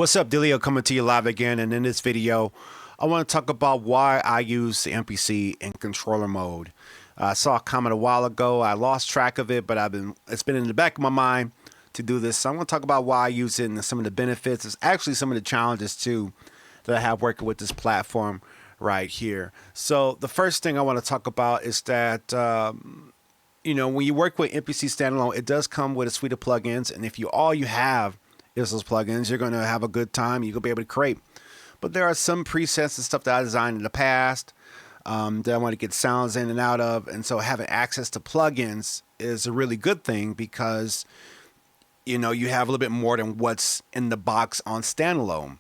What's up, Delio, coming to you live again, and in this video I want to talk about why I use the MPC in controller mode. I saw a comment a while ago. I lost track of it, but it's been in the back of my mind to do this. So I'm going to talk about why I use it and some of the benefits. It's actually some of the challenges too that I have working with this platform right here. So the first thing I want to talk about is that when you work with MPC Standalone, it does come with a suite of plugins, and if all you have is those plugins, you're going to have a good time. You're going to be able to create. But there are some presets and stuff that I designed in the past that I want to get sounds in and out of. And so having access to plugins is a really good thing because, you have a little bit more than what's in the box on Standalone.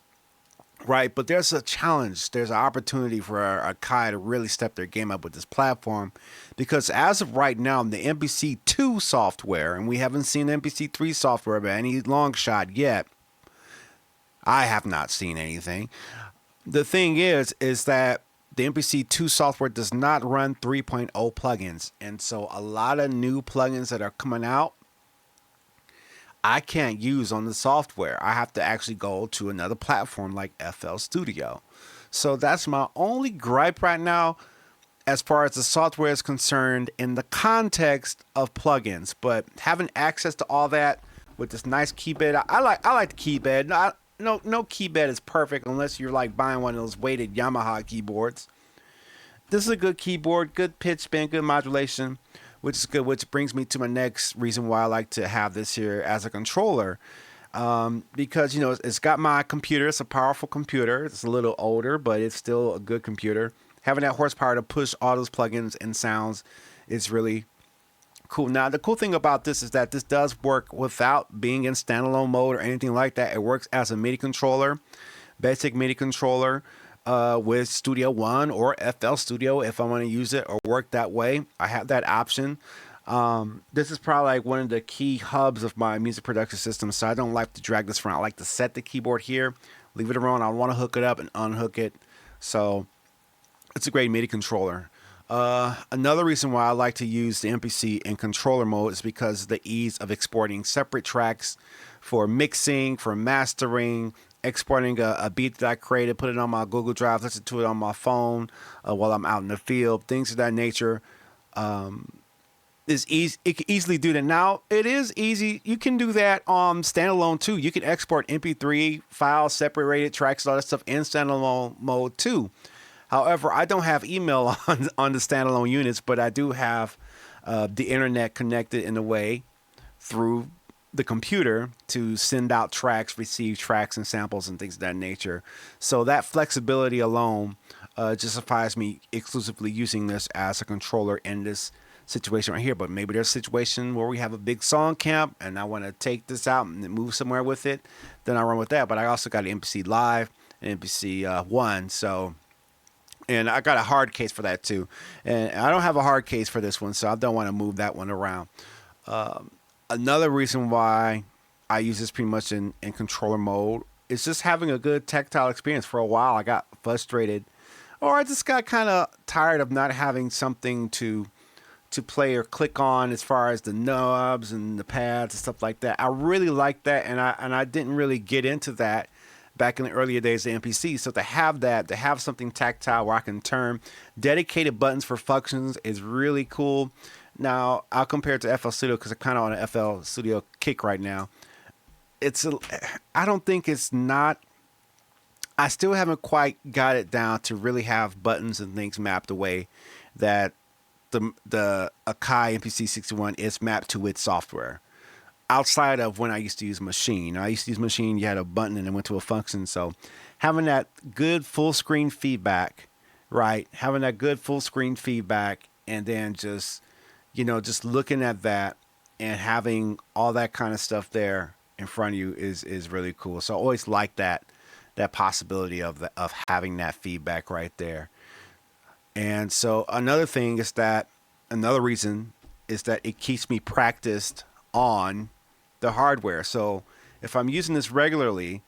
Right, but there's a challenge. There's an opportunity for Akai to really step their game up with this platform, because as of right now, the MPC 2 software, and we haven't seen MPC 3 software by any long shot yet. I have not seen anything. The thing is that the MPC 2 software does not run 3.0 plugins, and so a lot of new plugins that are coming out, I can't use on the software. I have to actually go to another platform like FL Studio. So that's my only gripe right now as far as the software is concerned in the context of plugins. But having access to all that with this nice keyboard, I like the keyboard. No keyboard is perfect unless you're like buying one of those weighted Yamaha keyboards. This is a good keyboard, good pitch bend, good modulation, which is good, which brings me to my next reason why I like to have this here as a controller. Because, it's got my computer. It's a powerful computer. It's a little older, but it's still a good computer. Having that horsepower to push all those plugins and sounds is really cool. Now, the cool thing about this is that this does work without being in standalone mode or anything like that. It works as a MIDI controller, basic MIDI controller. With Studio One or FL Studio, if I want to use it or work that way, I have that option. This is probably like one of the key hubs of my music production system, so I don't like to drag this around. I like to set the keyboard here, leave it around. I want to hook it up and unhook it. So it's a great MIDI controller. Another reason why I like to use the MPC in controller mode is because of the ease of exporting separate tracks for mixing, for mastering, exporting a beat that I created, put it on my Google Drive, listen to it on my phone while I'm out in the field, things of that nature. Is easy. It can easily do that. Now, it is easy. You can do that on Standalone too. You can export MP3 files, separated tracks, all that stuff in Standalone mode too. However, I don't have email on the Standalone units, but I do have the internet connected in a way through the computer to send out tracks, receive tracks and samples and things of that nature. So that flexibility alone justifies me exclusively using this as a controller in this situation right here. But maybe there's a situation where we have a big song camp and I want to take this out and move somewhere with it, then I run with that. But I also got an MPC Live and MPC 1. So, and I got a hard case for that too. And I don't have a hard case for this one, so I don't want to move that one around. Another reason why I use this pretty much in controller mode is just having a good tactile experience. For a while, I got frustrated, or I just got kind of tired of not having something to play or click on as far as the knobs and the pads and stuff like that. I really like that, and I didn't really get into that back in the earlier days of MPC. So to have that, to have something tactile where I can turn dedicated buttons for functions is really cool. Now, I'll compare it to FL Studio because I'm kind of on an FL Studio kick right now. I don't think it's not. I still haven't quite got it down to really have buttons and things mapped away that the Akai MPC 61 is mapped to its software. Outside of when I used to use Machine. I used to use Machine, you had a button and it went to a function. So having that good full screen feedback, right? Having that good full screen feedback and then just looking at that and having all that kind of stuff there in front of you is really cool. So I always like that possibility of having that feedback right there. And so another reason is that it keeps me practiced on the hardware. So if I'm using this regularly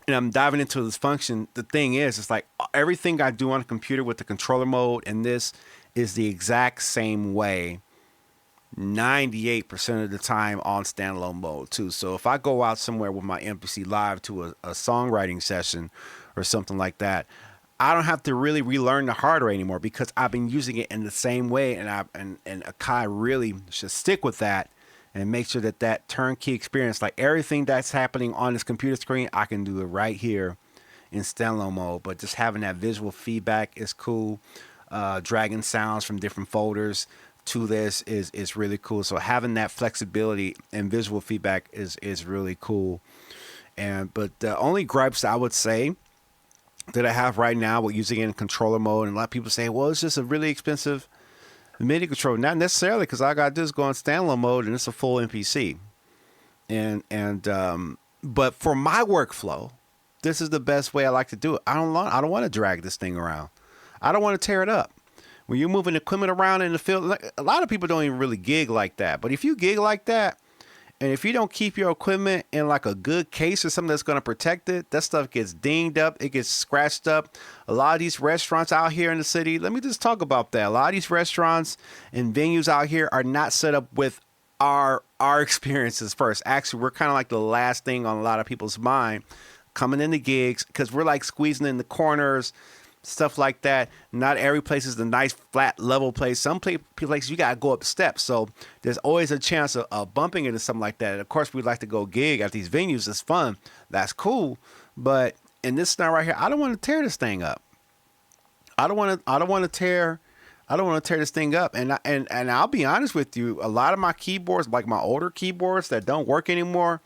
and I'm diving into this function, the thing is, it's like everything I do on a computer with the controller mode and this is the exact same way 98% of the time on standalone mode too. So if I go out somewhere with my MPC Live to a songwriting session or something like that, I don't have to really relearn the hardware anymore because I've been using it in the same way, and Akai really should stick with that and make sure that that turnkey experience, like everything that's happening on this computer screen, I can do it right here in standalone mode. But just having that visual feedback is cool. Dragging sounds from different folders to this is really cool. So having that flexibility and visual feedback is really cool. But the only gripes I would say that I have right now with using it in controller mode, and a lot of people say, well, it's just a really expensive MIDI controller. Not necessarily, because I got this going standalone mode and it's a full MPC. But for my workflow, this is the best way I like to do it. I don't want to drag this thing around. I don't want to tear it up. When you're moving equipment around in the field, like, a lot of people don't even really gig like that. But if you gig like that, and if you don't keep your equipment in like a good case or something that's going to protect it, that stuff gets dinged up. It gets scratched up. A lot of these restaurants out here in the city, let me just talk about that. A lot of these restaurants and venues out here are not set up with our experiences first. Actually, we're kind of like the last thing on a lot of people's mind coming into gigs, because we're like squeezing in the corners, stuff like that. Not every place is the nice flat level place. Some places you gotta go up steps, so there's always a chance of bumping into something like that. And of course, we'd like to go gig at these venues. It's fun, that's cool. But in this scenario right here, I don't want to tear this thing up. I don't want to tear this thing up. And I'll be honest with you, a lot of my keyboards, like my older keyboards that don't work anymore,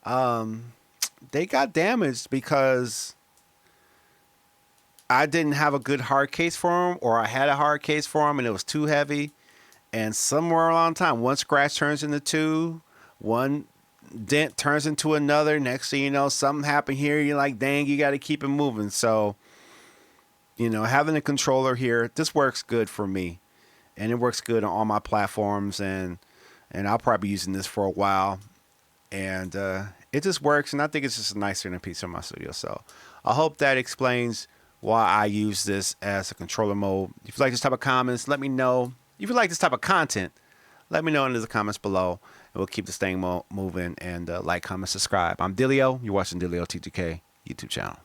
they got damaged because I didn't have a good hard case for them, or I had a hard case for them and it was too heavy. And somewhere along the time, one scratch turns into two, one dent turns into another. Next thing you know, something happened here. You're like, dang, you got to keep it moving. So, you know, having a controller here, this works good for me. And it works good on all my platforms. And I'll probably be using this for a while. And it just works. And I think it's just a nicer than a piece in my studio. So I hope that explains why I use this as a controller mode. If you like this type of comments, let me know. If you like this type of content, let me know in the comments below, and we'll keep this thing moving. And like, comment, subscribe. I'm Dilio. You're watching Dilio TTK YouTube channel.